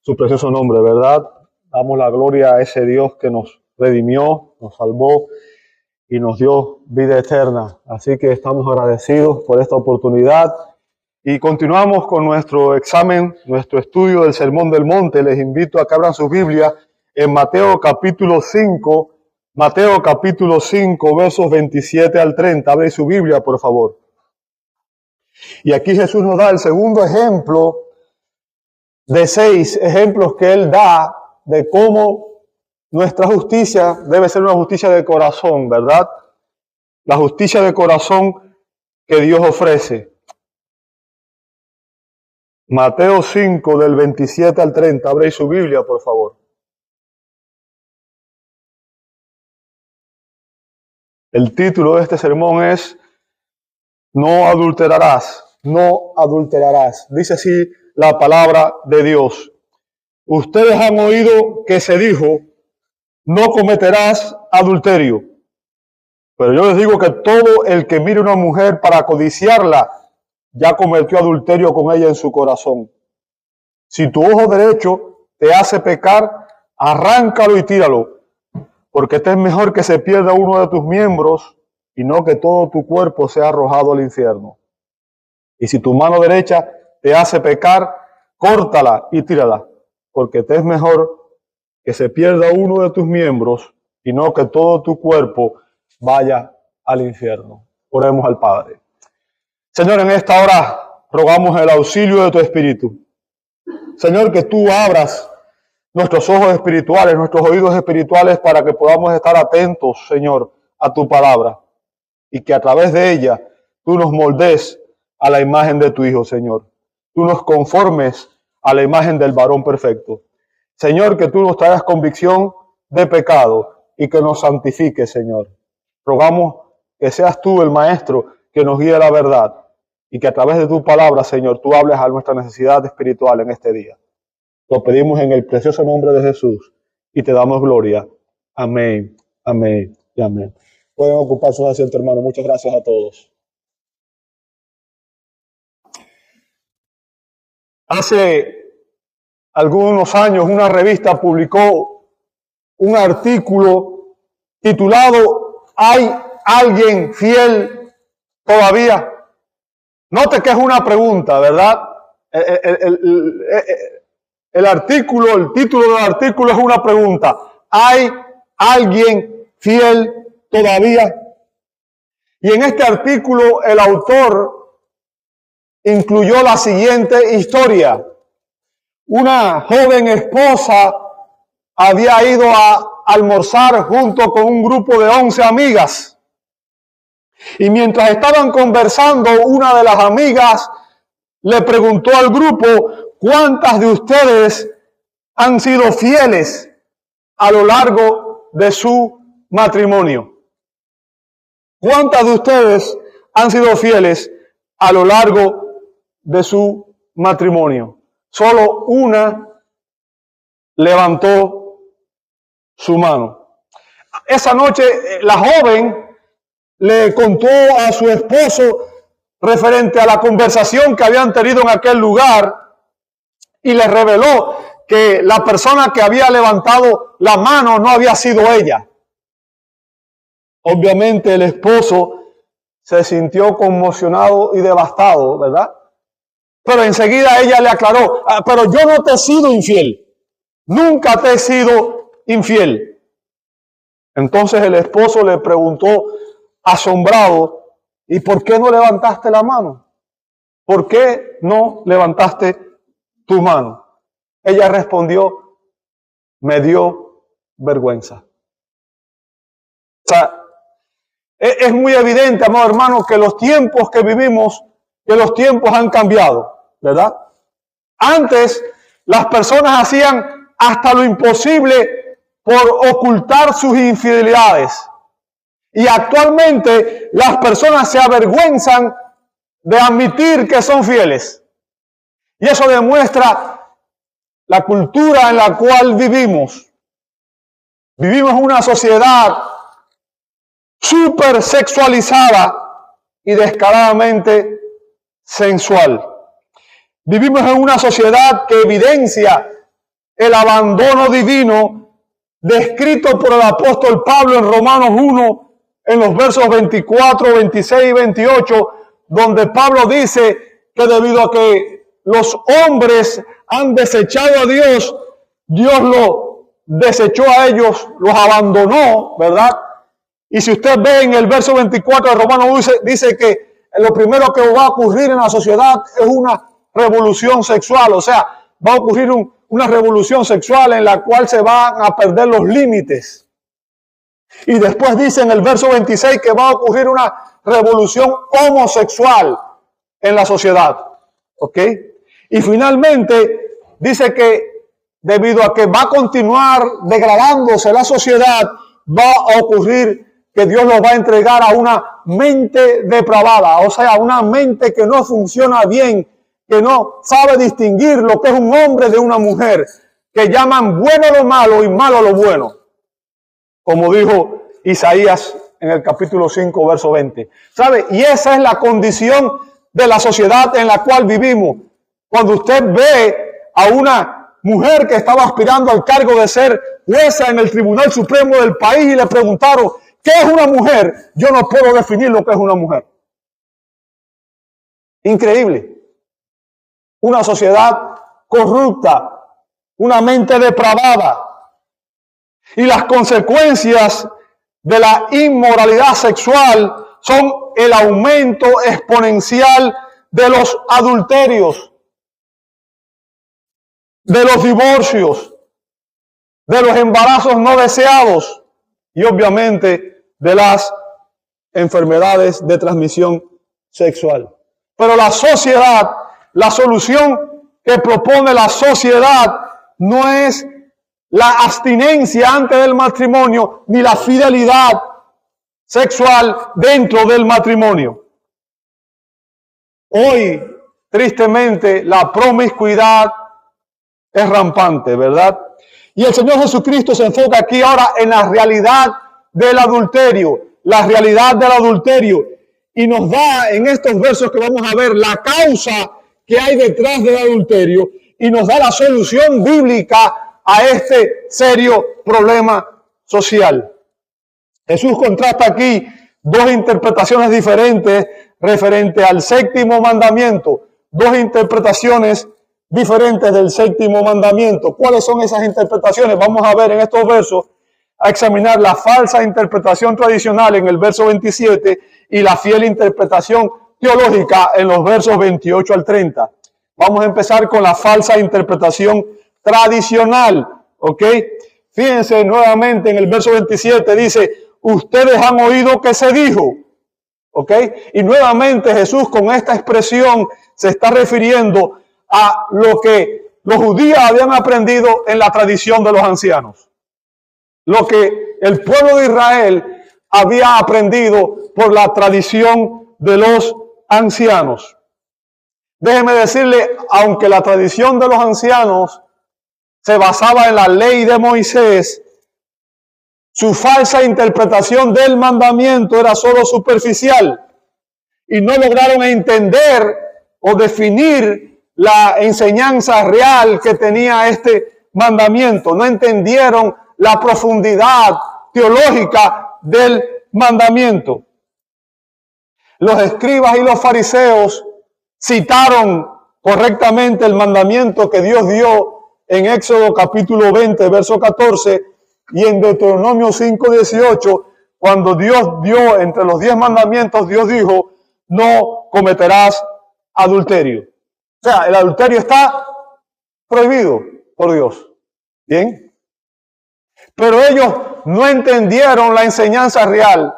su precioso nombre, ¿verdad? Damos la gloria a ese Dios que nos redimió, nos salvó y nos dio vida eterna. Así que estamos agradecidos por esta oportunidad y continuamos con nuestro examen, nuestro estudio del Sermón del Monte. Les invito a que abran sus Biblias en Mateo capítulo 5, versos 27 al 30. Abre su Biblia, por favor. Y aquí Jesús nos da el segundo ejemplo de 6 ejemplos que Él da de cómo nuestra justicia debe ser una justicia de corazón, ¿verdad? La justicia de corazón que Dios ofrece. Mateo 5, del 27 al 30. Abre su Biblia, por favor. El título de este sermón es No adulterarás, no adulterarás. Dice así la palabra de Dios. Ustedes han oído que se dijo, no cometerás adulterio. Pero yo les digo que todo el que mire a una mujer para codiciarla, ya cometió adulterio con ella en su corazón. Si tu ojo derecho te hace pecar, arráncalo y tíralo, porque te es mejor que se pierda uno de tus miembros y no que todo tu cuerpo sea arrojado al infierno. Y si tu mano derecha te hace pecar, córtala y tírala, porque te es mejor que se pierda uno de tus miembros y no que todo tu cuerpo vaya al infierno. Oremos al Padre. Señor, en esta hora rogamos el auxilio de tu Espíritu. Señor, que tú abras nuestros ojos espirituales, nuestros oídos espirituales para que podamos estar atentos, Señor, a tu palabra y que a través de ella tú nos moldes a la imagen de tu Hijo, Señor. Tú nos conformes a la imagen del varón perfecto. Señor, que tú nos traigas convicción de pecado y que nos santifiques, Señor. Rogamos que seas tú el Maestro que nos guíe a la verdad y que a través de tu palabra, Señor, tú hables a nuestra necesidad espiritual en este día. Lo pedimos en el precioso nombre de Jesús y te damos gloria. Amén, amén y amén. Pueden ocupar sus asientos, hermanos. Muchas gracias a todos. Hace algunos años una revista publicó un artículo titulado ¿Hay alguien fiel todavía? Note que es una pregunta, ¿verdad? El título del artículo es una pregunta. ¿Hay alguien fiel todavía? Y en este artículo el autor incluyó la siguiente historia. Una joven esposa había ido a almorzar junto con un grupo de 11 amigas. Y mientras estaban conversando, una de las amigas le preguntó al grupo, ¿cuántas de ustedes han sido fieles a lo largo de su matrimonio? ¿Cuántas de ustedes han sido fieles a lo largo de su matrimonio? Solo una levantó su mano. Esa noche la joven le contó a su esposo referente a la conversación que habían tenido en aquel lugar y le reveló que la persona que había levantado la mano no había sido ella. Obviamente el esposo se sintió conmocionado y devastado, ¿verdad? Pero enseguida ella le aclaró, pero yo no te he sido infiel, nunca te he sido infiel. Entonces el esposo le preguntó asombrado, ¿y por qué no levantaste la mano? ¿Por qué no levantaste tu mano? Ella respondió, me dio vergüenza. O sea, es muy evidente, amado hermano, que los tiempos que vivimos, que los tiempos han cambiado, ¿verdad? Antes las personas hacían hasta lo imposible por ocultar sus infidelidades. Y actualmente las personas se avergüenzan de admitir que son fieles. Y eso demuestra la cultura en la cual vivimos. Vivimos en una sociedad súper sexualizada y descaradamente sensual. Vivimos en una sociedad que evidencia el abandono divino descrito por el apóstol Pablo en Romanos 1, en los versos 24, 26 y 28, donde Pablo dice que debido a que los hombres han desechado a Dios, Dios lo desechó a ellos, los abandonó, ¿verdad? Y si usted ve en el verso 24 de Romanos, dice que lo primero que va a ocurrir en la sociedad es una revolución sexual, o sea, va a ocurrir una revolución sexual en la cual se van a perder los límites. Y después dice en el verso 26 que va a ocurrir una revolución homosexual en la sociedad. ¿Ok? Y finalmente dice que debido a que va a continuar degradándose la sociedad, va a ocurrir que Dios los va a entregar a una mente depravada, o sea, una mente que no funciona bien, que no sabe distinguir lo que es un hombre de una mujer, que llaman bueno lo malo y malo lo bueno, como dijo Isaías en el capítulo 5, verso 20. ¿Sabe? Y esa es la condición de la sociedad en la cual vivimos. Cuando usted ve a una mujer que estaba aspirando al cargo de ser jueza en el Tribunal Supremo del país y le preguntaron, ¿qué es una mujer? Yo no puedo definir lo que es una mujer. Increíble. Una sociedad corrupta, una mente depravada. Y las consecuencias de la inmoralidad sexual son el aumento exponencial de los adulterios, de los divorcios, de los embarazos no deseados y obviamente de las enfermedades de transmisión sexual. Pero la sociedad, la solución que propone la sociedad no es la abstinencia antes del matrimonio ni la fidelidad sexual dentro del matrimonio. Hoy, tristemente, la promiscuidad es rampante, ¿verdad? Y el Señor Jesucristo se enfoca aquí ahora en la realidad del adulterio, la realidad del adulterio. Y nos da en estos versos que vamos a ver la causa que hay detrás del adulterio y nos da la solución bíblica a este serio problema social. Jesús contrasta aquí dos interpretaciones diferentes referente al séptimo mandamiento, dos interpretaciones diferentes del séptimo mandamiento. ¿Cuáles son esas interpretaciones? Vamos a ver en estos versos, a examinar la falsa interpretación tradicional en el verso 27 y la fiel interpretación teológica en los versos 28 al 30. Vamos a empezar con la falsa interpretación tradicional, ¿ok? Fíjense nuevamente en el verso 27 dice, ustedes han oído que se dijo, ¿ok? Y nuevamente Jesús con esta expresión se está refiriendo a lo que los judíos habían aprendido en la tradición de los ancianos. Lo que el pueblo de Israel había aprendido por la tradición de los ancianos. Déjeme decirle, aunque la tradición de los ancianos se basaba en la ley de Moisés, su falsa interpretación del mandamiento era solo superficial y no lograron entender o definir la enseñanza real que tenía este mandamiento. No entendieron la profundidad teológica del mandamiento. Los escribas y los fariseos citaron correctamente el mandamiento que Dios dio en Éxodo capítulo 20, verso 14, y en Deuteronomio 5, 18, cuando Dios dio entre los 10 mandamientos, Dios dijo, no cometerás adulterio. O sea, el adulterio está prohibido por Dios. ¿Bien? Pero ellos no entendieron la enseñanza real,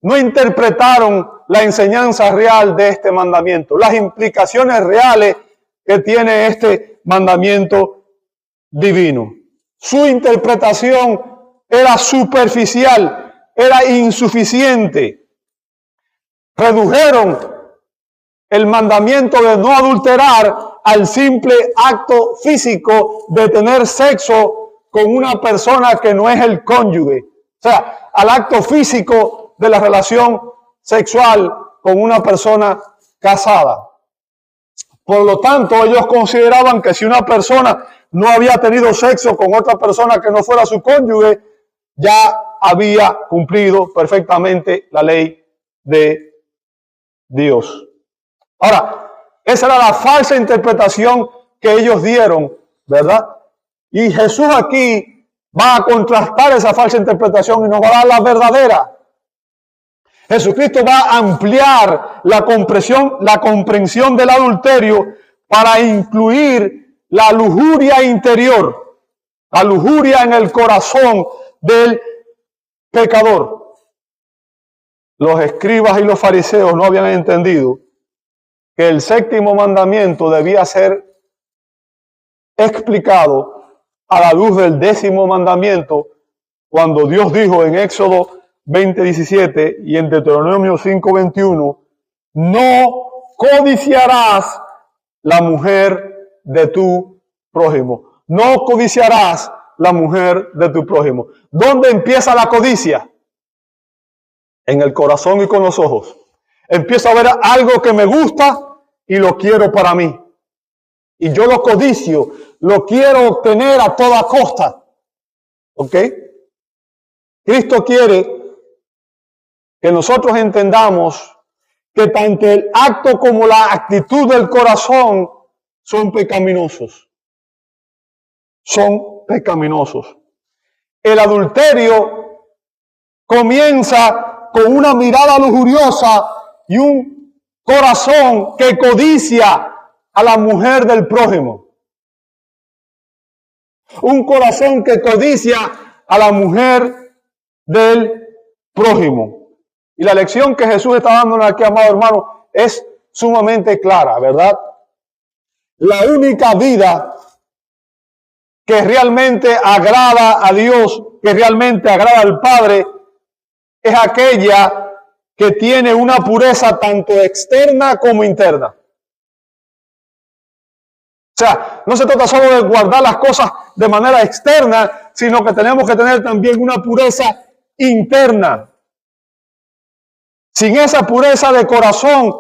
no interpretaron la enseñanza real de este mandamiento, las implicaciones reales que tiene este mandamiento divino. Su interpretación era superficial, era insuficiente. Redujeron el mandamiento de no adulterar al simple acto físico de tener sexo con una persona que no es el cónyuge. O sea, al acto físico de la relación sexual con una persona casada. Por lo tanto, ellos consideraban que si una persona no había tenido sexo con otra persona que no fuera su cónyuge, ya había cumplido perfectamente la ley de Dios. Ahora, esa era la falsa interpretación que ellos dieron, ¿verdad? Y Jesús aquí va a contrastar esa falsa interpretación y nos va a dar la verdadera. Jesucristo va a ampliar la comprensión del adulterio para incluir la lujuria interior, la lujuria en el corazón del pecador. Los escribas y los fariseos no habían entendido que el séptimo mandamiento debía ser explicado a la luz del décimo mandamiento, cuando Dios dijo en Éxodo 20:17 y en Deuteronomio 5:21, no codiciarás la mujer de tu prójimo. No codiciarás la mujer de tu prójimo. ¿Dónde empieza la codicia? En el corazón y con los ojos. Empiezo a ver algo que me gusta y lo quiero para mí. Y yo lo codicio, lo quiero obtener a toda costa. ¿Ok? Cristo quiere que nosotros entendamos que tanto el acto como la actitud del corazón son pecaminosos. Son pecaminosos. El adulterio comienza con una mirada lujuriosa y un corazón que codicia a la mujer del prójimo. Un corazón que codicia a la mujer del prójimo. Y la lección que Jesús está dándonos aquí, amado hermano, es sumamente clara, ¿verdad? La única vida que realmente agrada a Dios, que realmente agrada al Padre, es aquella que tiene una pureza tanto externa como interna. O sea, no se trata solo de guardar las cosas de manera externa, sino que tenemos que tener también una pureza interna. Sin esa pureza de corazón,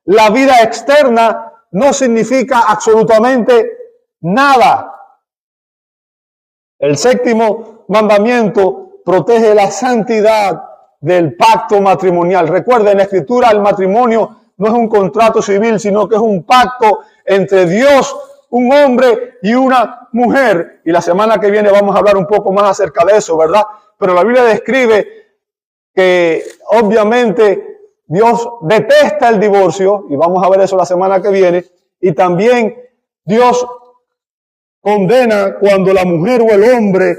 la vida externa no significa absolutamente nada. El séptimo mandamiento protege la santidad del pacto matrimonial. Recuerden, en la Escritura el matrimonio no es un contrato civil, sino que es un pacto entre Dios, un hombre y una mujer. Y la semana que viene vamos a hablar un poco más acerca de eso, ¿verdad? Pero la Biblia describe que obviamente Dios detesta el divorcio, y vamos a ver eso la semana que viene, y también Dios condena cuando la mujer o el hombre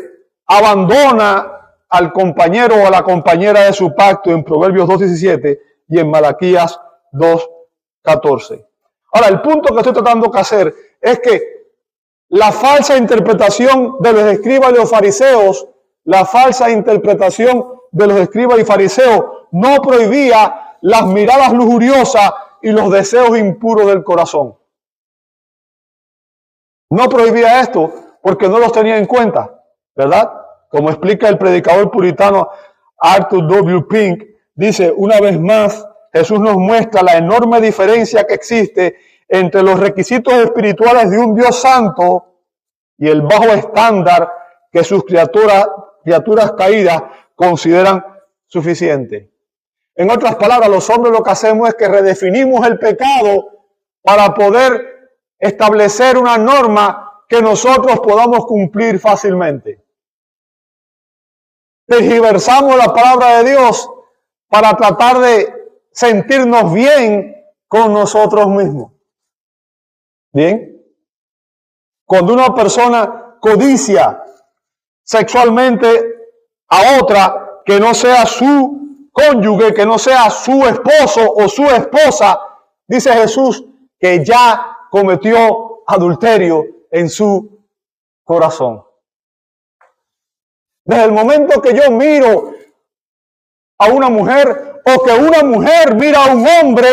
abandona al compañero o a la compañera de su pacto en Proverbios 2:17 y en Malaquías 2:14. Ahora, el punto que estoy tratando de hacer es que la falsa interpretación de los escribas y los fariseos, no prohibía las miradas lujuriosas y los deseos impuros del corazón. No prohibía esto porque no los tenía en cuenta, ¿verdad? Como explica el predicador puritano Arthur W. Pink, dice, una vez más, Jesús nos muestra la enorme diferencia que existe entre los requisitos espirituales de un Dios santo y el bajo estándar que sus criaturas caídas consideran suficiente. En otras palabras, los hombres lo que hacemos es que redefinimos el pecado para poder establecer una norma que nosotros podamos cumplir fácilmente. Tergiversamos la palabra de Dios para tratar de sentirnos bien con nosotros mismos. ¿Bien? Cuando una persona codicia sexualmente a otra que no sea su cónyuge, que no sea su esposo o su esposa, dice Jesús que ya cometió adulterio en su corazón. Desde el momento que yo miro a una mujer o que una mujer mira a un hombre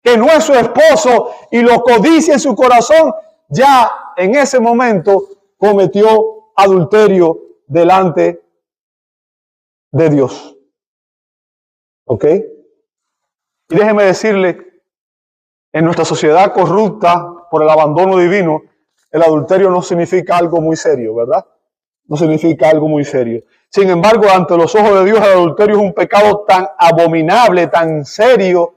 que no es su esposo y lo codicia en su corazón, ya en ese momento cometió adulterio delante de Dios. ¿Ok? Y déjeme decirle En nuestra sociedad corrupta por el abandono divino, el adulterio no significa algo muy serio, ¿verdad? No significa algo muy serio. Sin embargo, ante los ojos de Dios, el adulterio es un pecado tan abominable, tan serio,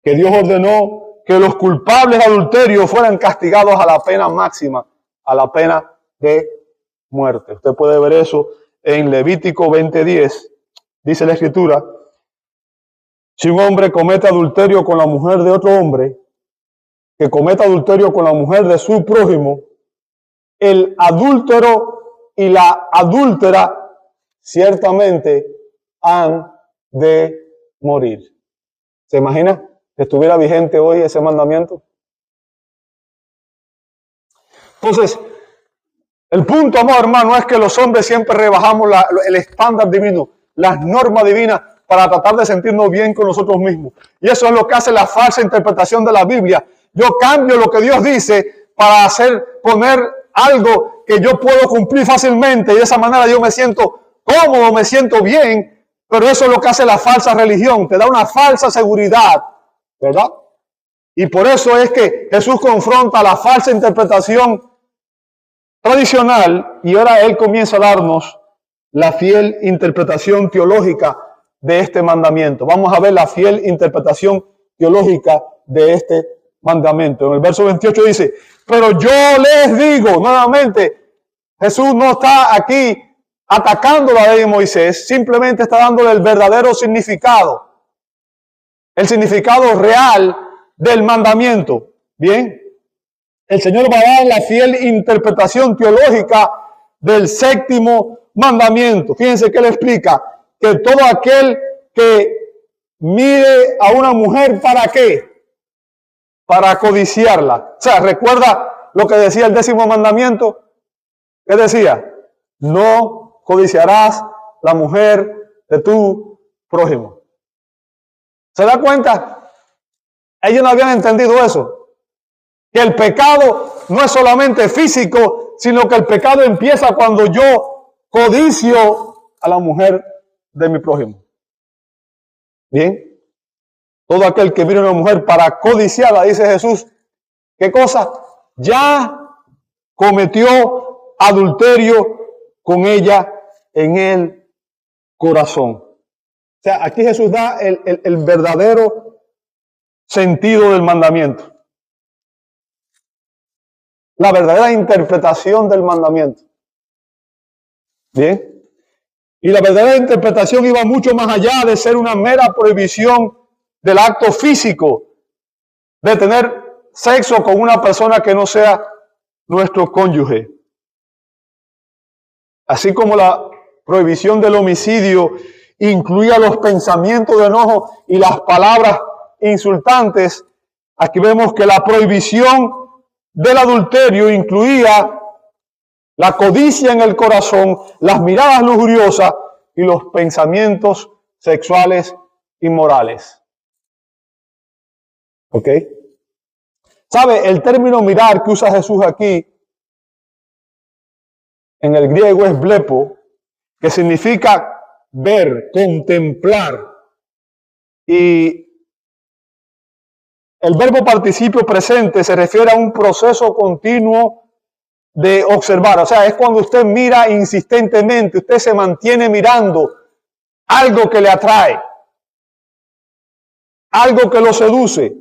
que Dios ordenó que los culpables de adulterio fueran castigados a la pena máxima, a la pena de muerte. Usted puede ver eso en Levítico 20:10. Dice la Escritura: si un hombre comete adulterio con la mujer de otro hombre, que cometa adulterio con la mujer de su prójimo, el adúltero y la adúltera ciertamente han de morir. ¿Se imagina que estuviera vigente hoy ese mandamiento? Entonces, el punto, amado hermano, es que los hombres siempre rebajamos el estándar divino, las normas divinas, para tratar de sentirnos bien con nosotros mismos. Y eso es lo que hace la falsa interpretación de la Biblia. Yo cambio lo que Dios dice para poner algo que yo puedo cumplir fácilmente, y de esa manera yo me siento cómodo, me siento bien. Pero eso es lo que hace la falsa religión, te da una falsa seguridad, ¿verdad? Y por eso es que Jesús confronta la falsa interpretación tradicional, y ahora Él comienza a darnos la fiel interpretación teológica de este mandamiento. Vamos a ver la fiel interpretación teológica de este mandamiento. En el verso 28 dice: pero yo les digo, nuevamente, Jesús no está aquí atacando la ley de Moisés, simplemente está dándole el verdadero significado, el significado real del mandamiento. Bien, el Señor va a dar la fiel interpretación teológica del séptimo mandamiento. Fíjense que Él explica que todo aquel que mire a una mujer, ¿para qué? Para codiciarla. O sea, ¿recuerda lo que decía el 10º mandamiento? ¿Qué decía? No codiciarás la mujer de tu prójimo. ¿Se da cuenta? Ellos no habían entendido eso. Que el pecado no es solamente físico, sino que el pecado empieza cuando yo codicio a la mujer de mi prójimo. Bien. Todo aquel que mira a una mujer para codiciarla, dice Jesús, ¿qué cosa? Ya cometió adulterio con ella en el corazón. O sea, aquí Jesús da el verdadero sentido del mandamiento. La verdadera interpretación del mandamiento. Bien. Y la verdadera interpretación iba mucho más allá de ser una mera prohibición del acto físico, de tener sexo con una persona que no sea nuestro cónyuge. Así como la prohibición del homicidio incluía los pensamientos de enojo y las palabras insultantes, aquí vemos que la prohibición del adulterio incluía la codicia en el corazón, las miradas lujuriosas y los pensamientos sexuales inmorales. ¿Ok? ¿Sabe? El término mirar que usa Jesús aquí en el griego es blepo, que significa ver, contemplar. Y el verbo participio presente se refiere a un proceso continuo de observar. O sea, es cuando usted mira insistentemente, usted se mantiene mirando algo que le atrae, algo que lo seduce.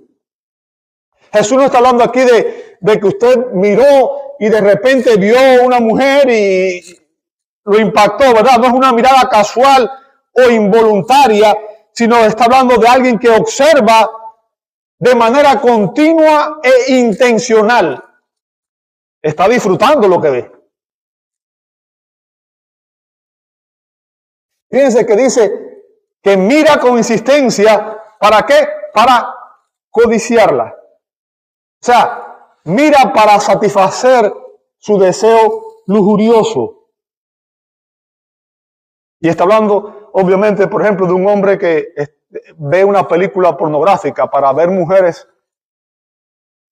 Jesús no está hablando aquí de que usted miró y de repente vio una mujer y lo impactó, ¿verdad? No es una mirada casual o involuntaria, sino está hablando de alguien que observa de manera continua e intencional. Está disfrutando lo que ve. Fíjense que dice que mira con insistencia. ¿Para qué? Para codiciarla. O sea, mira para satisfacer su deseo lujurioso. Y está hablando, obviamente, por ejemplo, de un hombre que ve una película pornográfica para ver mujeres,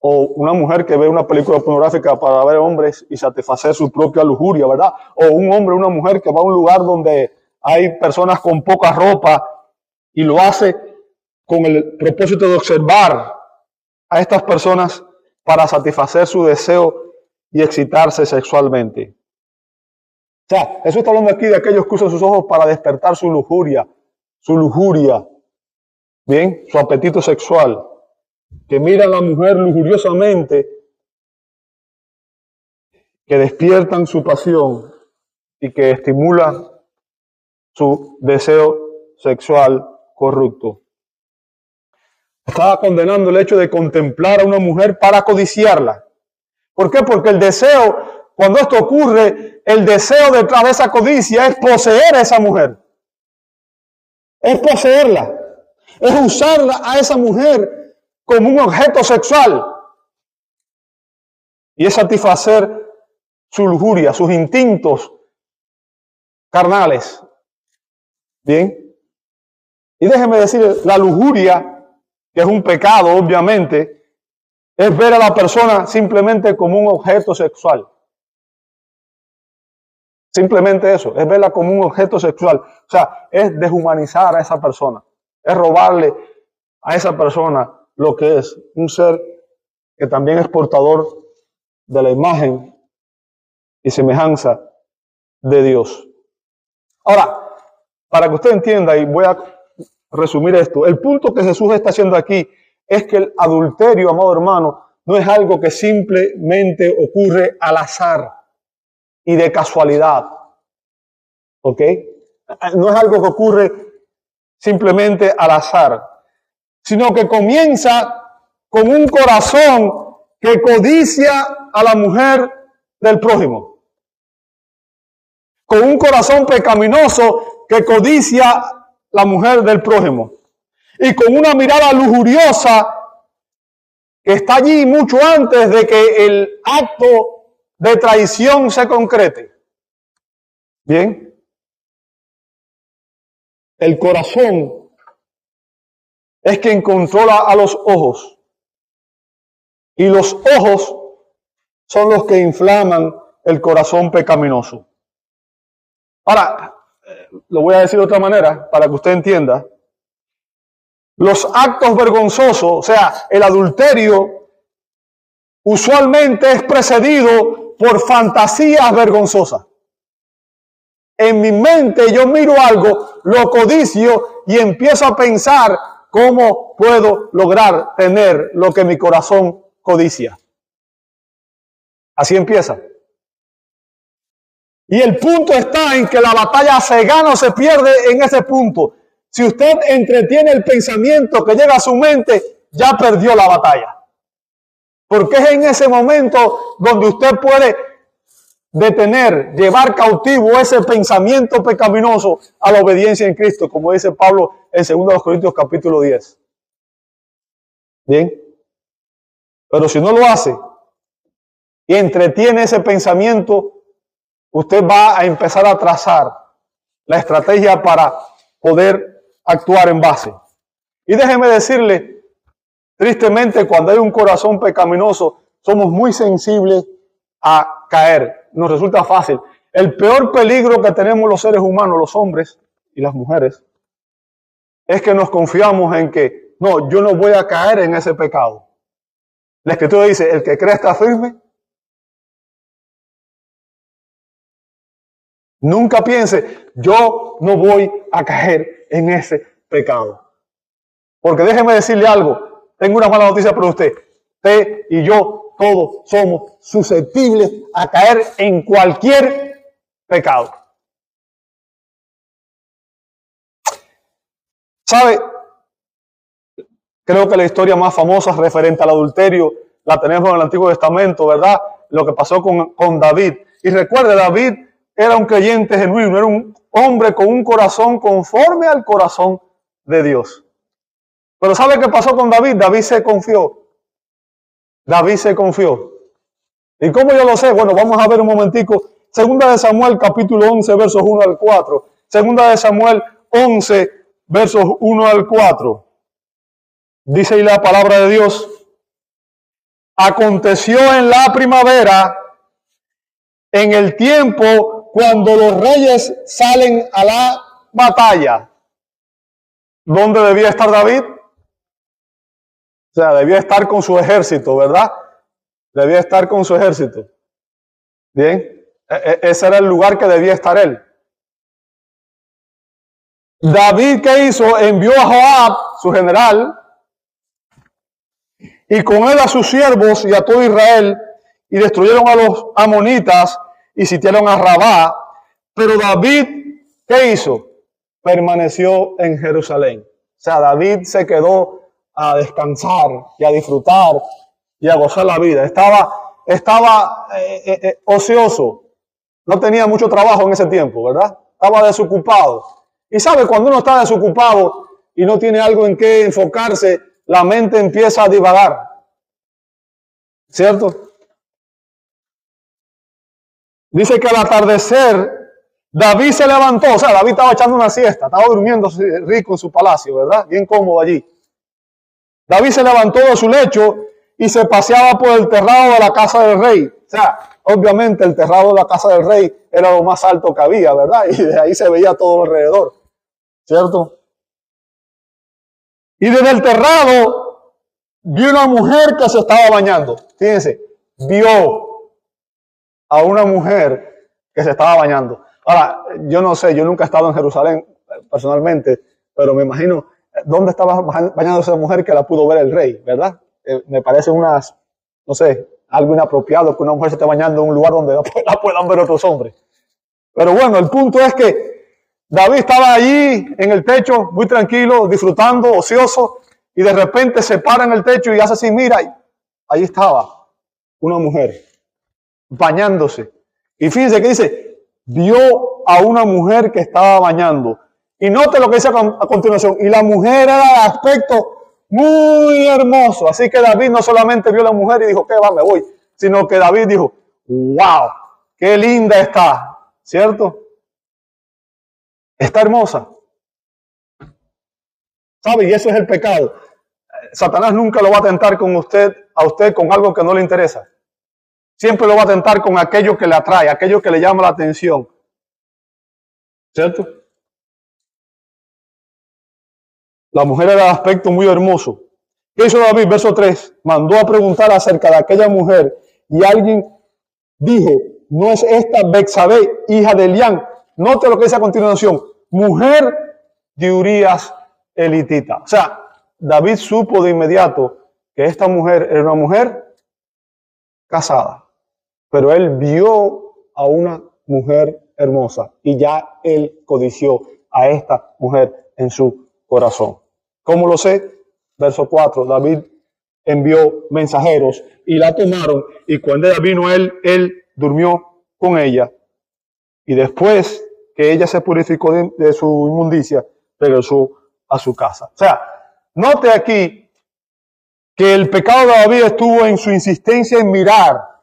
o una mujer que ve una película pornográfica para ver hombres y satisfacer su propia lujuria, ¿verdad? O un hombre o una mujer que va a un lugar donde hay personas con poca ropa y lo hace con el propósito de observar a estas personas para satisfacer su deseo y excitarse sexualmente. O sea, Jesús está hablando aquí de aquellos que usan sus ojos para despertar su lujuria, bien, su apetito sexual, que miran a la mujer lujuriosamente, que despiertan su pasión y que estimulan su deseo sexual corrupto. Estaba condenando el hecho de contemplar a una mujer para codiciarla. ¿Por qué? Porque el deseo, cuando esto ocurre, el deseo detrás de esa codicia es poseer a esa mujer. Es poseerla. Es usarla a esa mujer como un objeto sexual. Y es satisfacer su lujuria, sus instintos carnales. Bien. Y déjeme decir, la lujuria, que es un pecado, obviamente, es ver a la persona simplemente como un objeto sexual. Simplemente eso, es verla como un objeto sexual. O sea, es deshumanizar a esa persona. Es robarle a esa persona lo que es un ser que también es portador de la imagen y semejanza de Dios. Ahora, para que usted entienda, y voy a resumir esto, el punto que Jesús está haciendo aquí es que el adulterio, amado hermano, no es algo que simplemente ocurre al azar y de casualidad. ¿Ok? No es algo que ocurre simplemente al azar, sino que comienza con un corazón que codicia a la mujer del prójimo. Con un corazón pecaminoso que codicia la mujer del prójimo. Y con una mirada lujuriosa que está allí mucho antes de que el acto de traición se concrete. Bien. El corazón es quien controla a los ojos. Y los ojos son los que inflaman el corazón pecaminoso. Ahora, lo voy a decir de otra manera para que usted entienda. Los actos vergonzosos, o sea, el adulterio, usualmente es precedido por fantasías vergonzosas. En mi mente yo miro algo, lo codicio y empiezo a pensar cómo puedo lograr tener lo que mi corazón codicia. Así empieza. Y el punto está en que la batalla se gana o se pierde en ese punto. Si usted entretiene el pensamiento que llega a su mente, ya perdió la batalla. Porque es en ese momento donde usted puede detener, llevar cautivo ese pensamiento pecaminoso a la obediencia en Cristo, como dice Pablo en 2 Corintios capítulo 10. Bien. Pero si no lo hace y entretiene ese pensamiento, usted va a empezar a trazar la estrategia para poder actuar en base. Y déjeme decirle, tristemente, cuando hay un corazón pecaminoso, somos muy sensibles a caer. Nos resulta fácil. El peor peligro que tenemos los seres humanos, los hombres y las mujeres, es que nos confiamos en que, no, yo no voy a caer en ese pecado. La Escritura dice, el que cree está firme. Nunca piense, yo no voy a caer en ese pecado. Porque déjeme decirle algo, tengo una mala noticia para usted. Usted y yo, todos somos susceptibles a caer en cualquier pecado. ¿Sabe? Creo que la historia más famosa referente al adulterio la tenemos en el Antiguo Testamento, ¿verdad? Lo que pasó con David. Y recuerde, David era un creyente genuino, era un hombre con un corazón conforme al corazón de Dios. Pero ¿sabe qué pasó con David? David se confió. David se confió. ¿Y cómo yo lo sé? Bueno, vamos a ver un momentico. Segunda de Samuel, capítulo 11, versos 1 al 4. Segunda de Samuel 11, versos 1 al 4. Dice ahí la palabra de Dios. Aconteció en la primavera, en el tiempo cuando los reyes salen a la batalla. ¿Dónde debía estar David? sea, debía estar con su ejército, ¿verdad? Debía estar con su ejército. Bien, ese era el lugar que debía estar él. David, ¿qué hizo? Envió a Joab, su general, y con él a sus siervos y a todo Israel, y destruyeron a los amonitas y sitiaron a Rabá. Pero David, ¿qué hizo? Permaneció en Jerusalén. O sea, David se quedó a descansar y a disfrutar y a gozar la vida. Estaba ocioso. No tenía mucho trabajo en ese tiempo, ¿verdad? Estaba desocupado. Y sabe, cuando uno está desocupado y no tiene algo en qué enfocarse, la mente empieza a divagar. ¿Cierto? Dice que al atardecer David se levantó, o sea, David estaba echando una siesta, estaba durmiendo rico en su palacio, ¿verdad? Bien cómodo allí. David se levantó de su lecho y se paseaba por el terrado de la casa del rey. O sea, obviamente el terrado de la casa del rey era lo más alto que había, ¿verdad? Y de ahí se veía todo alrededor, ¿cierto? Y desde el terrado vio una mujer que se estaba bañando. Fíjense, vio a una mujer que se estaba bañando. Ahora, yo no sé, yo nunca he estado en Jerusalén personalmente, pero me imagino dónde estaba bañando esa mujer que la pudo ver el rey, ¿verdad? Me parece no sé, algo inapropiado que una mujer se esté bañando en un lugar donde la puedan ver otros hombres. Pero bueno, el punto es que David estaba allí en el techo, muy tranquilo, disfrutando, ocioso, y de repente se para en el techo y hace así, mira, y ahí estaba una mujer bañándose. Y fíjense que dice, vio a una mujer que estaba bañando. Y note lo que dice a continuación, y la mujer era de aspecto muy hermoso. Así que David no solamente vio a la mujer y dijo, ¿qué va? Me voy. Sino que David dijo, wow, qué linda está, ¿cierto? Está hermosa. ¿Sabe? Y eso es el pecado. Satanás nunca lo va a tentar a usted con algo que no le interesa. Siempre lo va a tentar con aquello que le atrae, aquello que le llama la atención. ¿Cierto? La mujer era de aspecto muy hermoso. ¿Qué hizo David? Verso 3. Mandó a preguntar acerca de aquella mujer y alguien dijo, ¿no es esta Betsabé, hija de Elián? Note lo que dice a continuación. Mujer de Urías elitita. O sea, David supo de inmediato que esta mujer era una mujer casada. Pero él vio a una mujer hermosa y ya él codició a esta mujer en su corazón. ¿Cómo lo sé? Verso 4, David envió mensajeros y la tomaron y cuando ella vino él durmió con ella y después que ella se purificó de su inmundicia, regresó a su casa. O sea, note aquí que el pecado de David estuvo en su insistencia en mirar.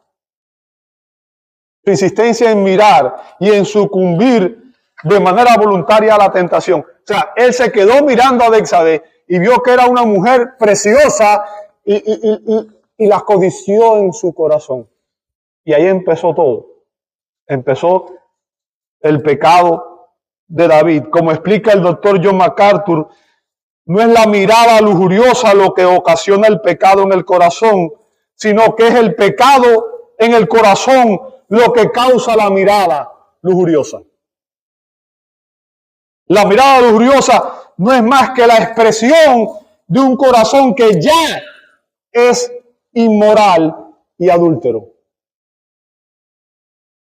Su insistencia en mirar y en sucumbir de manera voluntaria a la tentación. O sea, él se quedó mirando a Betsabé y vio que era una mujer preciosa y la codició en su corazón. Y ahí empezó todo. Empezó el pecado de David. Como explica el doctor John MacArthur, no es la mirada lujuriosa lo que ocasiona el pecado en el corazón, sino que es el pecado en el corazón lo que causa la mirada lujuriosa. La mirada lujuriosa no es más que la expresión de un corazón que ya es inmoral y adúltero.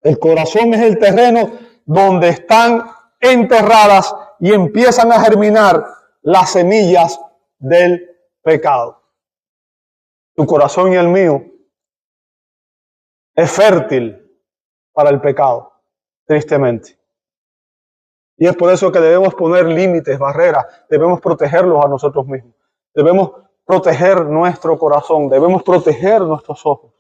El corazón es el terreno donde están enterradas y empiezan a germinar las semillas del pecado. Tu corazón y el mío es fértil para el pecado, tristemente. Y es por eso que debemos poner límites, barreras, debemos protegerlos a nosotros mismos. Debemos proteger nuestro corazón, debemos proteger nuestros ojos.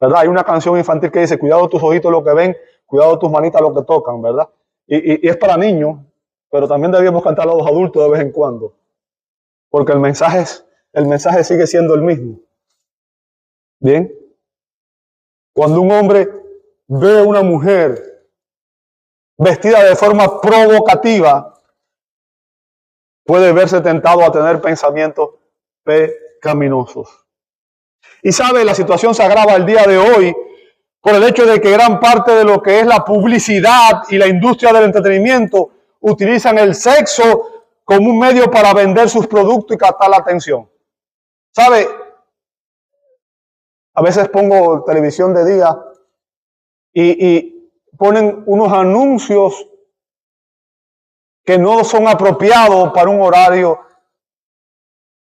¿Verdad? Hay una canción infantil que dice, cuidado tus ojitos lo que ven, cuidado tus manitas lo que tocan, ¿verdad? Y es para niños, pero también debemos cantar a los adultos de vez en cuando. Porque el mensaje sigue siendo el mismo. ¿Bien? Cuando un hombre ve a una mujer vestida de forma provocativa, puede verse tentado a tener pensamientos pecaminosos. Y sabe, la situación se agrava el día de hoy por el hecho de que gran parte de lo que es la publicidad y la industria del entretenimiento utilizan el sexo como un medio para vender sus productos y captar la atención. ¿Sabe? A veces pongo televisión de día y ponen unos anuncios que no son apropiados para un horario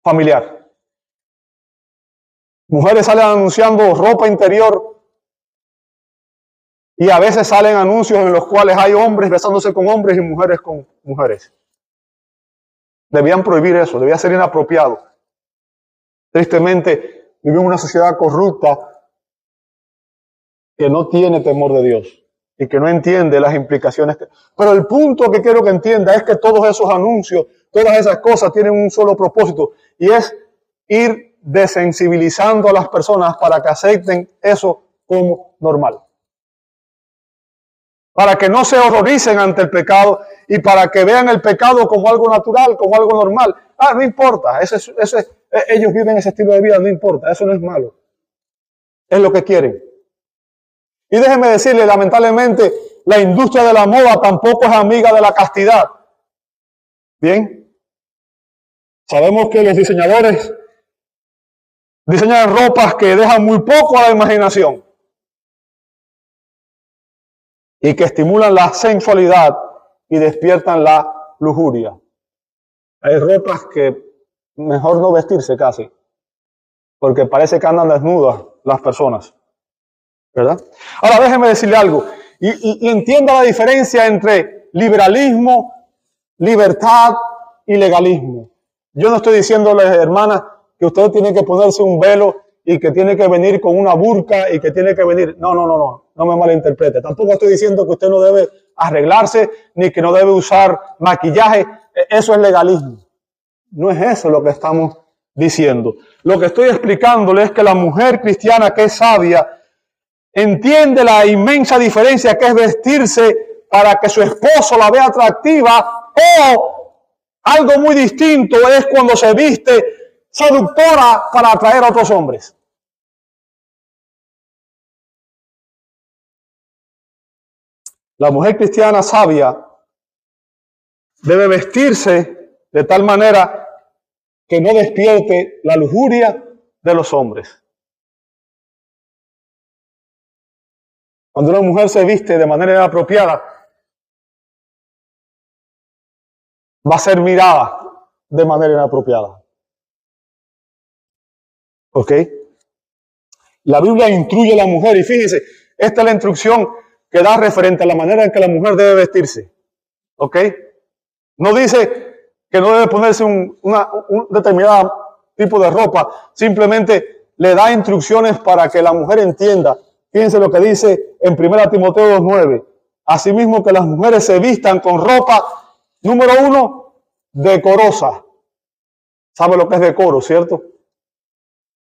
familiar. Mujeres salen anunciando ropa interior y a veces salen anuncios en los cuales hay hombres besándose con hombres y mujeres con mujeres. Debían prohibir eso, debía ser inapropiado. Tristemente, vivimos en una sociedad corrupta que no tiene temor de Dios y que no entiende las implicaciones. Pero el punto que quiero que entienda es que todos esos anuncios, todas esas cosas tienen un solo propósito y es ir desensibilizando a las personas para que acepten eso como normal. Para que no se horroricen ante el pecado y para que vean el pecado como algo natural, como algo normal. No importa, ellos viven ese estilo de vida, no importa, eso no es malo. Es lo que quieren. Y déjenme decirle, lamentablemente, la industria de la moda tampoco es amiga de la castidad. Bien, sabemos que los diseñadores diseñan ropas que dejan muy poco a la imaginación y que estimulan la sensualidad y despiertan la lujuria. Hay ropas que mejor no vestirse casi, porque parece que andan desnudas las personas, ¿verdad? Ahora déjeme decirle algo, y entienda la diferencia entre liberalismo, libertad y legalismo. Yo no estoy diciéndoles, hermanas, que usted tiene que ponerse un velo y que tiene que venir con una burka y que tiene que venir... No me malinterprete. Tampoco estoy diciendo que usted no debe arreglarse ni que no debe usar maquillaje. Eso es legalismo. No es eso lo que estamos diciendo. Lo que estoy explicándole es que la mujer cristiana que es sabia entiende la inmensa diferencia que es vestirse para que su esposo la vea atractiva, o algo muy distinto es cuando se viste seductora para atraer a otros hombres. La mujer cristiana sabia debe vestirse de tal manera que no despierte la lujuria de los hombres. Cuando una mujer se viste de manera inapropiada, va a ser mirada de manera inapropiada. ¿Ok? La Biblia instruye a la mujer y fíjense, esta es la instrucción que da referente a la manera en que la mujer debe vestirse. ¿Ok? No dice que no debe ponerse un determinado tipo de ropa, simplemente le da instrucciones para que la mujer entienda. Fíjense lo que dice en 1 Timoteo 2:9. Asimismo que las mujeres se vistan con ropa, número 1, decorosa. ¿Sabe lo que es decoro, cierto?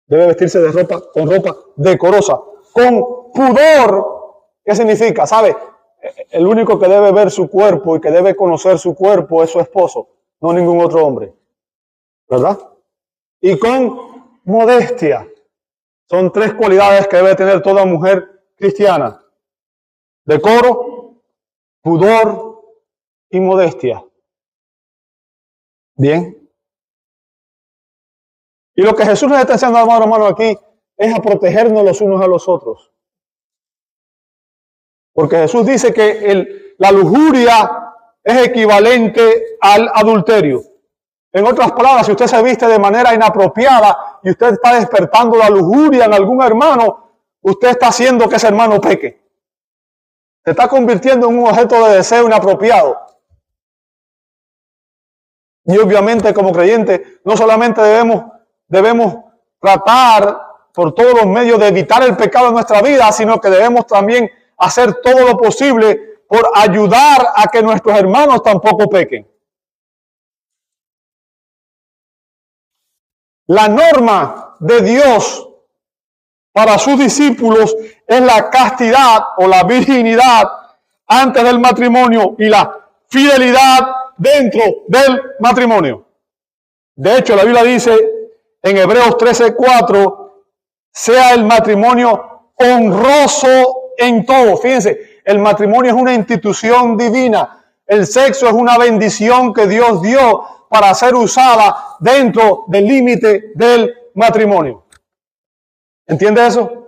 Debe vestirse con ropa decorosa, con pudor. ¿Qué significa? ¿Sabe? El único que debe ver su cuerpo y que debe conocer su cuerpo es su esposo, no ningún otro hombre. ¿Verdad? Y con modestia. Son 3 cualidades que debe tener toda mujer cristiana: decoro, pudor y modestia. Bien. Y lo que Jesús nos está enseñando, hermano, aquí es a protegernos los unos a los otros. Porque Jesús dice que la lujuria es equivalente al adulterio. En otras palabras, si usted se viste de manera inapropiada y usted está despertando la lujuria en algún hermano, usted está haciendo que ese hermano peque. Se está convirtiendo en un objeto de deseo inapropiado. Y obviamente como creyentes no solamente debemos tratar por todos los medios de evitar el pecado en nuestra vida, sino que debemos también hacer todo lo posible por ayudar a que nuestros hermanos tampoco pequen. La norma de Dios para sus discípulos es la castidad o la virginidad antes del matrimonio y la fidelidad dentro del matrimonio. De hecho, la Biblia dice en Hebreos 13:4, sea el matrimonio honroso en todo. Fíjense, el matrimonio es una institución divina. El sexo es una bendición que Dios dio para ser usada dentro del límite del matrimonio. ¿Entiende eso?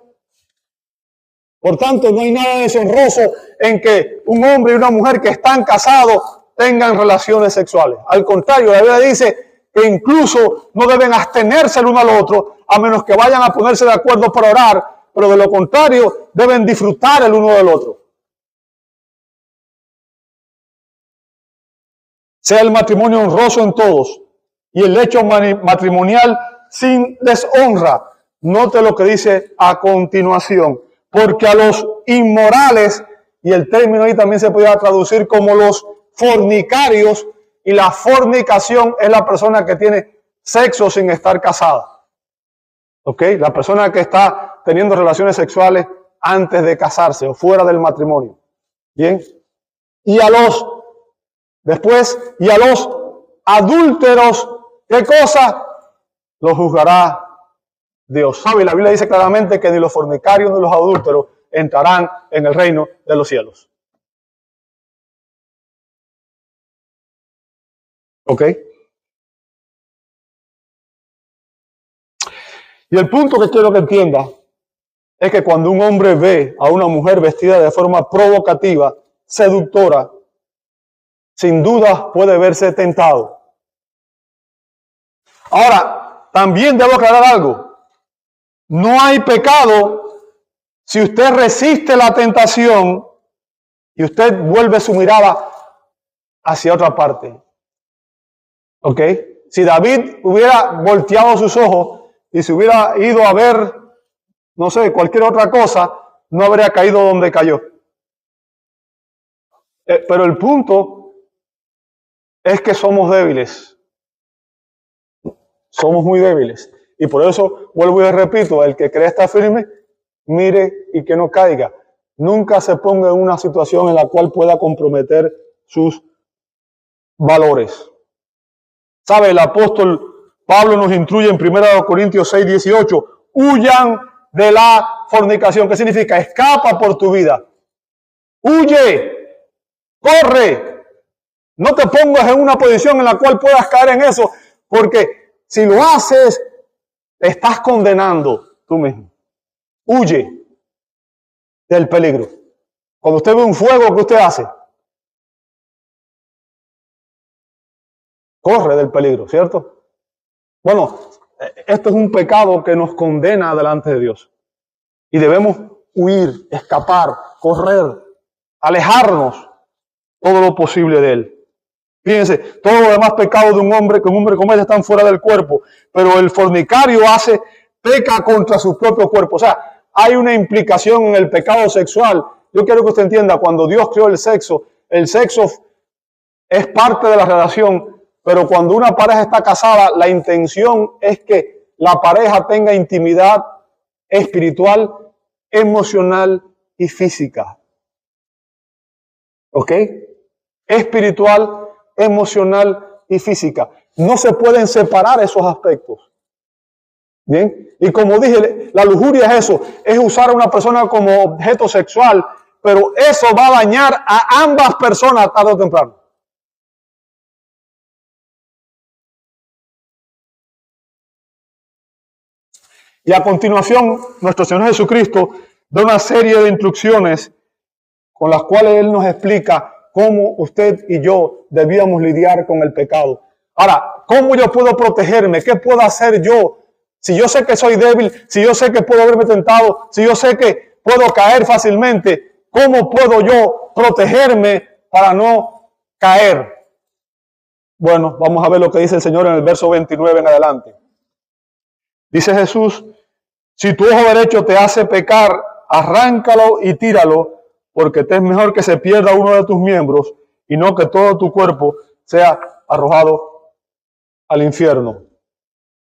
Por tanto, no hay nada deshonroso en que un hombre y una mujer que están casados tengan relaciones sexuales. Al contrario, la Biblia dice que incluso no deben abstenerse el uno al otro, a menos que vayan a ponerse de acuerdo para orar, pero de lo contrario, deben disfrutar el uno del otro. Sea el matrimonio honroso en todos y el hecho matrimonial sin deshonra. Note lo que dice a continuación. Porque a los inmorales, y el término ahí también se podría traducir como los fornicarios, y la fornicación es la persona que tiene sexo sin estar casada. ¿Ok? La persona que está teniendo relaciones sexuales antes de casarse o fuera del matrimonio. Bien. Y a los adúlteros, ¿qué cosa? Los juzgará Dios. ¿Sabe? La Biblia dice claramente que ni los fornicarios ni los adúlteros entrarán en el reino de los cielos. ¿Ok? Y el punto que quiero que entienda es que cuando un hombre ve a una mujer vestida de forma provocativa, seductora, sin duda puede verse tentado. Ahora, también debo aclarar algo. No hay pecado si usted resiste la tentación y usted vuelve su mirada hacia otra parte. ¿Ok? Si David hubiera volteado sus ojos y se hubiera ido a ver, no sé, cualquier otra cosa, no habría caído donde cayó. Pero el punto es que somos débiles. Somos muy débiles. Y por eso, vuelvo y repito, el que cree está firme, mire y que no caiga. Nunca se ponga en una situación en la cual pueda comprometer sus valores. ¿Sabe? El apóstol Pablo nos instruye en 1 Corintios 6:18. Huyan de la fornicación. ¿Qué significa? Escapa por tu vida. Huye. Corre. No te pongas en una posición en la cual puedas caer en eso, porque si lo haces, te estás condenando tú mismo. Huye del peligro. Cuando usted ve un fuego, ¿qué usted hace? Corre del peligro, ¿cierto? Bueno, esto es un pecado que nos condena delante de Dios. Y debemos huir, escapar, correr, alejarnos todo lo posible de él. Fíjense, todos los demás pecados de un hombre que un hombre comete están fuera del cuerpo, pero el fornicario peca contra su propio cuerpo. O sea, hay una implicación en el pecado sexual. Yo quiero que usted entienda, cuando Dios creó el sexo es parte de la relación, pero cuando una pareja está casada, la intención es que la pareja tenga intimidad espiritual, emocional y física. ¿Ok? Espiritual, emocional y física. No se pueden separar esos aspectos. Bien, y como dije, la lujuria es eso, es usar a una persona como objeto sexual, pero eso va a dañar a ambas personas tarde o temprano. Y a continuación, nuestro Señor Jesucristo da una serie de instrucciones con las cuales Él nos explica cómo usted y yo debíamos lidiar con el pecado. Ahora, ¿cómo yo puedo protegerme? ¿Qué puedo hacer yo? Si yo sé que soy débil, si yo sé que puedo haberme tentado, si yo sé que puedo caer fácilmente, ¿cómo puedo yo protegerme para no caer? Bueno, vamos a ver lo que dice el Señor en el verso 29 en adelante. Dice Jesús, si tu ojo derecho te hace pecar, arráncalo y tíralo, porque te es mejor que se pierda uno de tus miembros y no que todo tu cuerpo sea arrojado al infierno.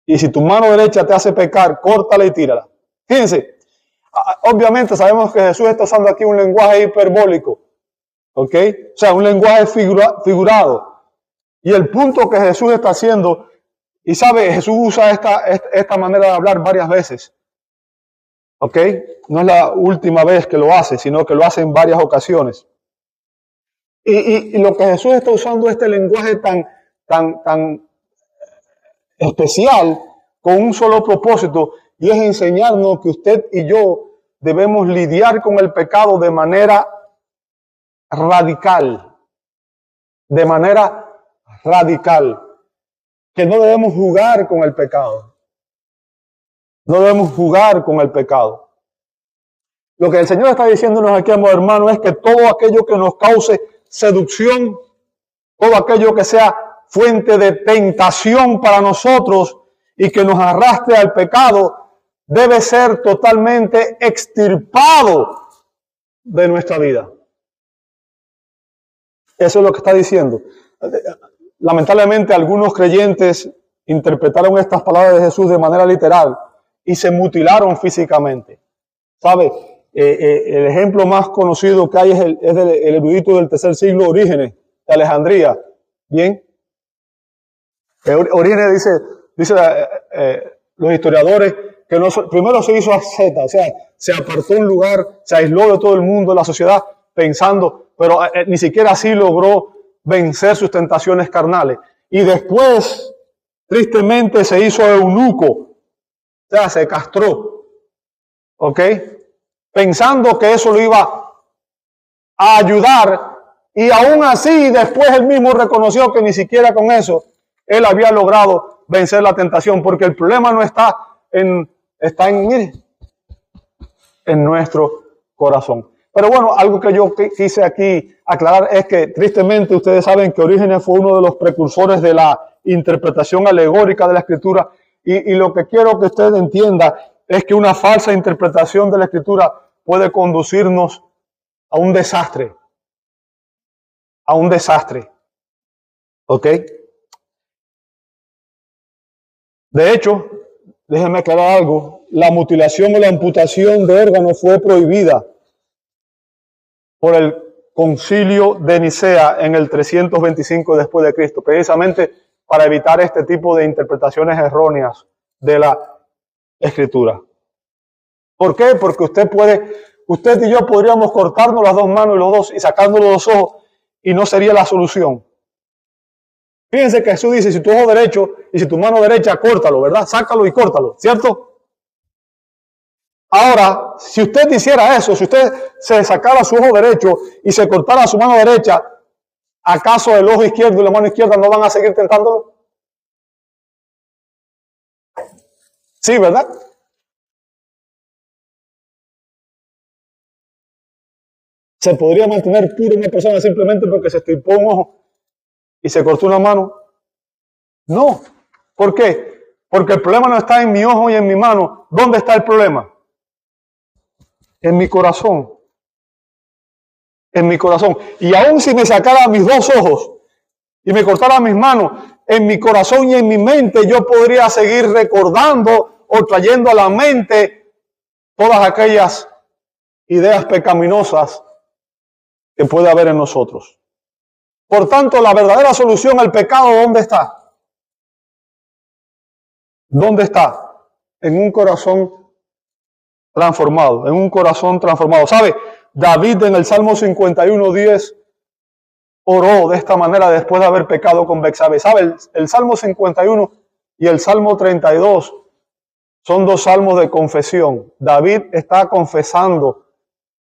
Y si tu mano derecha te hace pecar, córtala y tírala. Fíjense, obviamente sabemos que Jesús está usando aquí un lenguaje hiperbólico, ¿ok? O sea, un lenguaje figurado. Y el punto que Jesús está haciendo Y sabe, Jesús usa esta manera de hablar varias veces. ¿Ok? No es la última vez que lo hace, sino que lo hace en varias ocasiones. Y lo que Jesús está usando este lenguaje tan especial con un solo propósito, y es enseñarnos que usted y yo debemos lidiar con el pecado de manera radical. De manera radical. Que no debemos jugar con el pecado. No debemos jugar con el pecado. Lo que el Señor está diciéndonos aquí, amor hermano, es que todo aquello que nos cause seducción, todo aquello que sea fuente de tentación para nosotros y que nos arrastre al pecado, debe ser totalmente extirpado de nuestra vida. Eso es lo que está diciendo. Lamentablemente algunos creyentes interpretaron estas palabras de Jesús de manera literal y se mutilaron físicamente. ¿Sabe? El ejemplo más conocido que hay es del erudito del tercer siglo, Orígenes, de Alejandría. ¿Bien? Orígenes dice los historiadores que primero se hizo asceta, o sea, se apartó un lugar, se aisló de todo el mundo, de la sociedad, pensando, pero ni siquiera así logró vencer sus tentaciones carnales. Y después, tristemente, se hizo eunuco, o sea, se castró. ¿Ok? Pensando que eso lo iba a ayudar, y aún así después él mismo reconoció que ni siquiera con eso él había logrado vencer la tentación, porque el problema no está en nuestro corazón. Pero bueno, algo que yo quise aquí aclarar es que tristemente ustedes saben que Orígenes fue uno de los precursores de la interpretación alegórica de la Escritura, y lo que quiero que usted entienda es que una falsa interpretación de la Escritura puede conducirnos a un desastre. A un desastre. ¿Ok? De hecho, déjenme aclarar algo. La mutilación o la amputación de órganos fue prohibida por el Concilio de Nicea en el 325 después de Cristo, precisamente para evitar este tipo de interpretaciones erróneas de la Escritura. ¿Por qué? Porque usted y yo podríamos cortarnos las dos manos y los dos y sacándonos los ojos y no sería la solución. Fíjense que Jesús dice, si tu ojo derecho y si tu mano derecha, córtalo, ¿verdad? Sácalo y córtalo, ¿cierto? Ahora, si usted hiciera eso, si usted se sacara su ojo derecho y se cortara su mano derecha, ¿acaso el ojo izquierdo y la mano izquierda no van a seguir tentándolo? Sí, ¿verdad? ¿Se podría mantener pura una persona simplemente porque se estirpó un ojo y se cortó una mano? No. ¿Por qué? Porque el problema no está en mi ojo y en mi mano. ¿Dónde está el problema? En mi corazón. En mi corazón. Y aun si me sacara mis dos ojos y me cortara mis manos, en mi corazón y en mi mente yo podría seguir recordando o trayendo a la mente todas aquellas ideas pecaminosas que puede haber en nosotros. Por tanto, la verdadera solución al pecado, ¿dónde está? ¿Dónde está? En un corazón transformado, en un corazón transformado. ¿Sabe? David en el Salmo 51:10 oró de esta manera después de haber pecado con Betsabé. ¿Sabe? El Salmo 51 y el Salmo 32 son dos salmos de confesión. David está confesando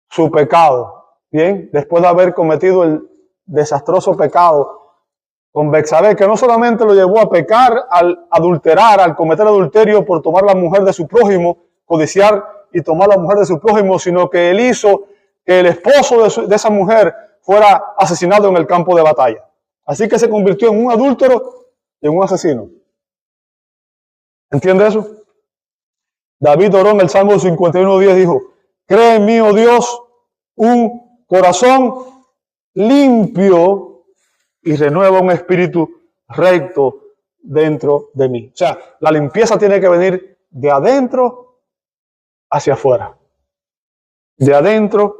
su pecado. Bien, después de haber cometido el desastroso pecado con Betsabé, que no solamente lo llevó a pecar, al adulterar, al cometer adulterio por tomar la mujer de su prójimo, codiciar y tomar la mujer de su prójimo, sino que él hizo que el esposo de esa mujer fuera asesinado en el campo de batalla. Así que se convirtió en un adúltero y en un asesino. ¿Entiende eso? David oró en el Salmo 51:10, dijo, cree en mí, oh Dios, un corazón limpio y renueva un espíritu recto dentro de mí. O sea, la limpieza tiene que venir de adentro hacia afuera. De adentro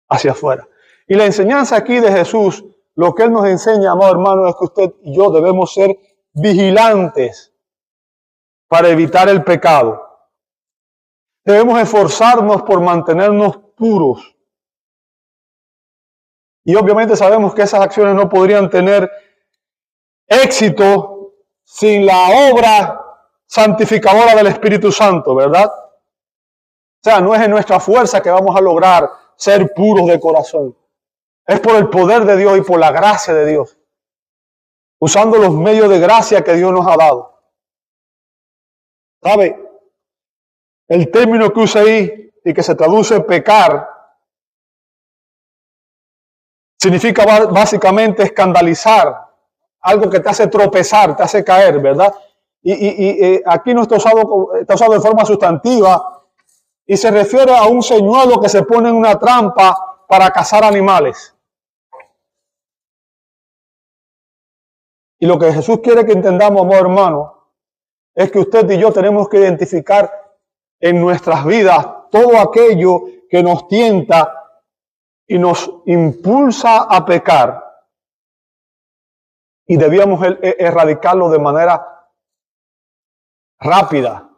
hacia afuera. Y la enseñanza aquí de Jesús, lo que Él nos enseña, amado hermano, es que usted y yo debemos ser vigilantes para evitar el pecado. Debemos esforzarnos por mantenernos puros. Y obviamente sabemos que esas acciones no podrían tener éxito sin la obra santificadora del Espíritu Santo, ¿verdad? O sea, no es en nuestra fuerza que vamos a lograr ser puros de corazón. Es por el poder de Dios y por la gracia de Dios. Usando los medios de gracia que Dios nos ha dado. ¿Sabe? El término que usa ahí y que se traduce pecar significa básicamente escandalizar. Algo que te hace tropezar, te hace caer, ¿verdad? Y aquí no está usado de forma sustantiva y se refiere a un señuelo que se pone en una trampa para cazar animales. Y lo que Jesús quiere que entendamos, amor hermano, es que usted y yo tenemos que identificar en nuestras vidas todo aquello que nos tienta y nos impulsa a pecar. Y debíamos erradicarlo de manera rápida.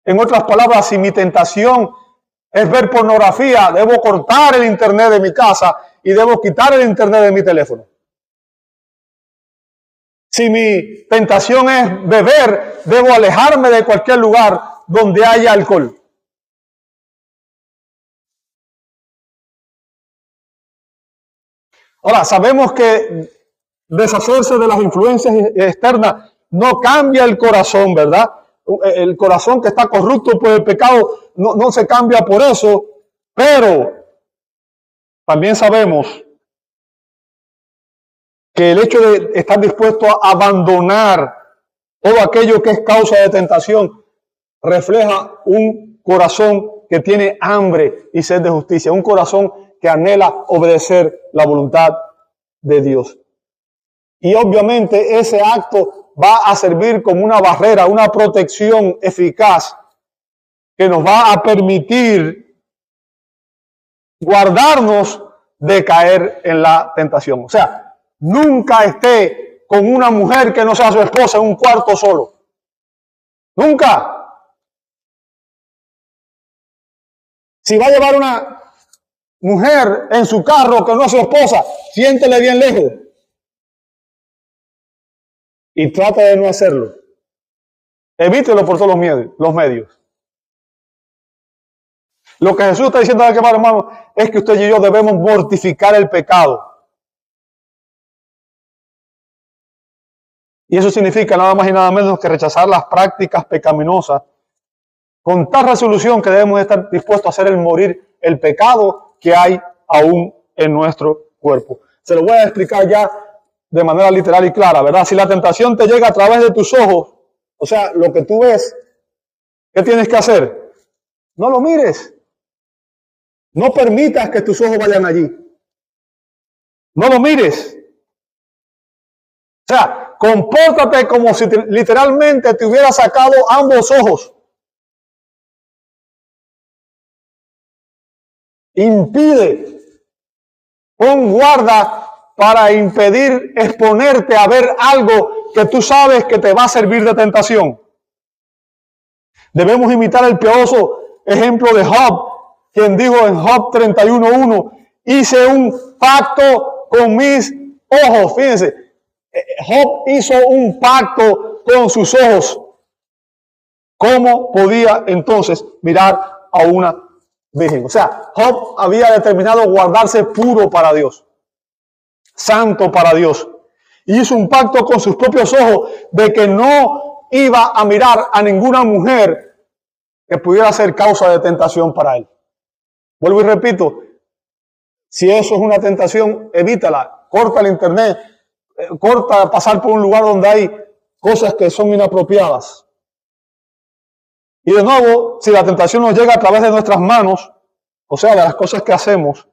En otras palabras, si mi tentación es ver pornografía, debo cortar el internet de mi casa y debo quitar el internet de mi teléfono. Si mi tentación es beber, debo alejarme de cualquier lugar donde haya alcohol. Ahora, sabemos que deshacerse de las influencias externas no cambia el corazón, ¿verdad? El corazón que está corrupto por el pecado no se cambia por eso, pero también sabemos que el hecho de estar dispuesto a abandonar todo aquello que es causa de tentación refleja un corazón que tiene hambre y sed de justicia, un corazón que anhela obedecer la voluntad de Dios. Y obviamente ese acto va a servir como una barrera, una protección eficaz que nos va a permitir guardarnos de caer en la tentación. O sea, nunca esté con una mujer que no sea su esposa en un cuarto solo. Nunca. Si va a llevar una mujer en su carro que no es su esposa, siéntele bien lejos. Y trata de no hacerlo. Evítelo por todos los medios. Lo que Jesús está diciendo aquí, hermano, es que usted y yo debemos mortificar el pecado. Y eso significa nada más y nada menos que rechazar las prácticas pecaminosas con tal resolución que debemos estar dispuestos a hacer el morir el pecado que hay aún en nuestro cuerpo. Se lo voy a explicar ya de manera literal y clara, ¿verdad? Si la tentación te llega a través de tus ojos, o sea, lo que tú ves, ¿qué tienes que hacer? No lo mires. No permitas que tus ojos vayan allí. No lo mires. O sea, compórtate como si literalmente te hubiera sacado ambos ojos. Impide, pon guarda para impedir exponerte a ver algo que tú sabes que te va a servir de tentación. Debemos imitar el piadoso ejemplo de Job, quien dijo en Job 31:1, hice un pacto con mis ojos. Fíjense, Job hizo un pacto con sus ojos. ¿Cómo podía entonces mirar a una virgen? O sea, Job había determinado guardarse puro para Dios, santo para Dios. Y hizo un pacto con sus propios ojos de que no iba a mirar a ninguna mujer que pudiera ser causa de tentación para él. Vuelvo y repito, si eso es una tentación, evítala, corta el internet, corta pasar por un lugar donde hay cosas que son inapropiadas. Y de nuevo, si la tentación nos llega a través de nuestras manos, o sea, de las cosas que hacemos,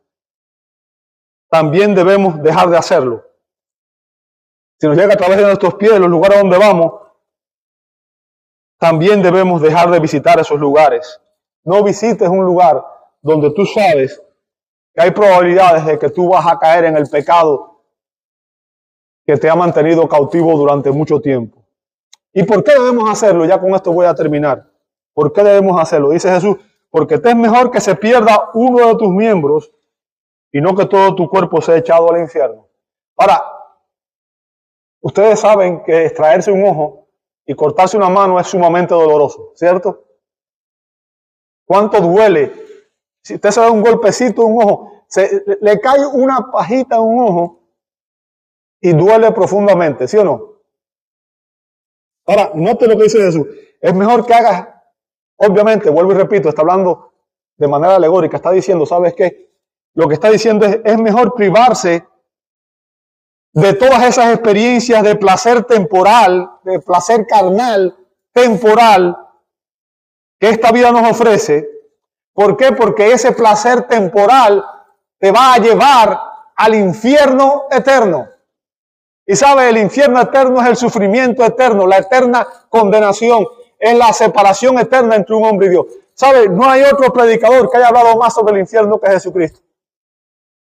también debemos dejar de hacerlo. Si nos llega a través de nuestros pies, los lugares donde vamos, también debemos dejar de visitar esos lugares. No visites un lugar donde tú sabes que hay probabilidades de que tú vas a caer en el pecado que te ha mantenido cautivo durante mucho tiempo. ¿Y por qué debemos hacerlo? Ya con esto voy a terminar. ¿Por qué debemos hacerlo? Dice Jesús, porque te es mejor que se pierda uno de tus miembros y no que todo tu cuerpo sea echado al infierno. Ahora, ustedes saben que extraerse un ojo y cortarse una mano es sumamente doloroso, ¿cierto? ¿Cuánto duele? Si usted se da un golpecito en un ojo, le cae una pajita en un ojo y duele profundamente, ¿sí o no? Ahora, note lo que dice Jesús. Es mejor que hagas, obviamente, vuelvo y repito, está hablando de manera alegórica, está diciendo, ¿sabes qué? Lo que está diciendo es mejor privarse de todas esas experiencias de placer temporal, de placer carnal, temporal, que esta vida nos ofrece. ¿Por qué? Porque ese placer temporal te va a llevar al infierno eterno. Y sabe, el infierno eterno es el sufrimiento eterno, la eterna condenación, es la separación eterna entre un hombre y Dios. ¿Sabe? No hay otro predicador que haya hablado más sobre el infierno que Jesucristo.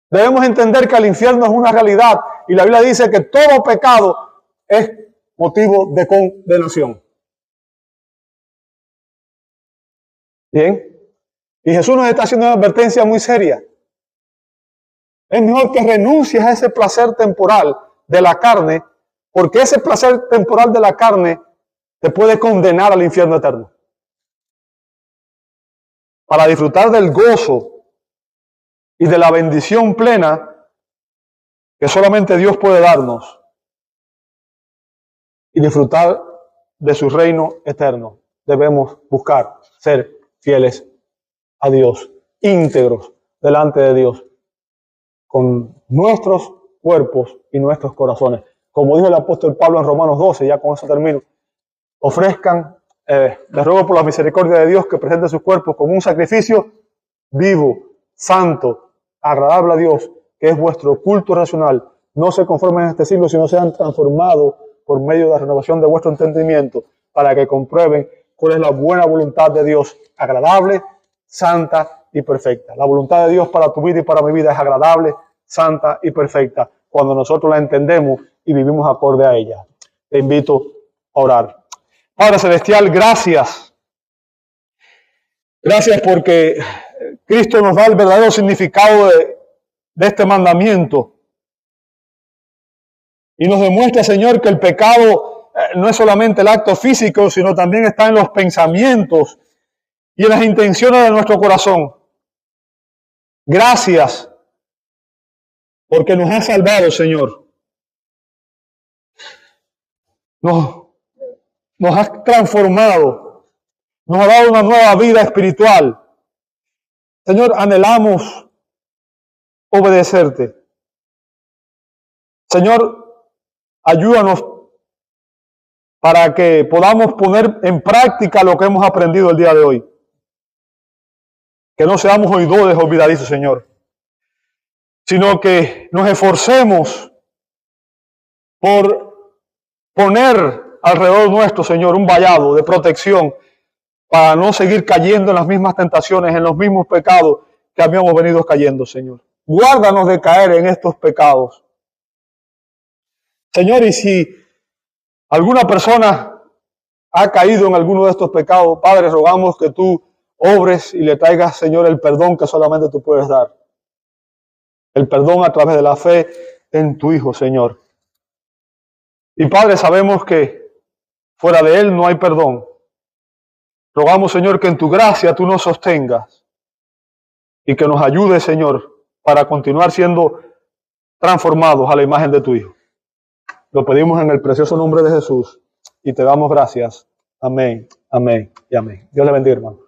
Debemos entender que el infierno es una realidad y la Biblia dice que todo pecado es motivo de condenación. Bien. Y Jesús nos está haciendo una advertencia muy seria. Es mejor que renuncies a ese placer temporal de la carne, porque ese placer temporal de la carne te puede condenar al infierno eterno. Para disfrutar del gozo y de la bendición plena que solamente Dios puede darnos y disfrutar de su reino eterno, debemos buscar ser fieles a Dios, íntegros delante de Dios, con nuestros cuerpos y nuestros corazones. Como dijo el apóstol Pablo en Romanos 12, ya con eso termino, ofrezcan, les ruego por la misericordia de Dios que presenten sus cuerpos como un sacrificio vivo, santo, agradable a Dios, que es vuestro culto racional. No se conformen a este siglo, sino sean transformados por medio de la renovación de vuestro entendimiento, para que comprueben cuál es la buena voluntad de Dios, agradable, santa y perfecta. La voluntad de Dios para tu vida y para mi vida es agradable, santa y perfecta, cuando nosotros la entendemos y vivimos acorde a ella. Te invito a orar. Padre Celestial, gracias. Gracias porque Cristo nos da el verdadero significado de este mandamiento. Y nos demuestra, Señor, que el pecado no es solamente el acto físico, sino también está en los pensamientos y en las intenciones de nuestro corazón. Gracias porque nos has salvado, Señor. Nos has transformado. Nos ha dado una nueva vida espiritual. Señor, anhelamos obedecerte. Señor, ayúdanos para que podamos poner en práctica lo que hemos aprendido el día de hoy. Que no seamos oidores olvidadizos, Señor, sino que nos esforcemos por poner alrededor nuestro, Señor, un vallado de protección para no seguir cayendo en las mismas tentaciones, en los mismos pecados que habíamos venido cayendo, Señor. Guárdanos de caer en estos pecados. Señor, y si alguna persona ha caído en alguno de estos pecados, Padre, rogamos que tú obres y le traigas, Señor, el perdón que solamente tú puedes dar. El perdón a través de la fe en tu Hijo, Señor. Y Padre, sabemos que fuera de Él no hay perdón. Rogamos, Señor, que en tu gracia tú nos sostengas y que nos ayudes, Señor, para continuar siendo transformados a la imagen de tu Hijo. Lo pedimos en el precioso nombre de Jesús y te damos gracias. Amén, amén y amén. Dios le bendiga, hermano.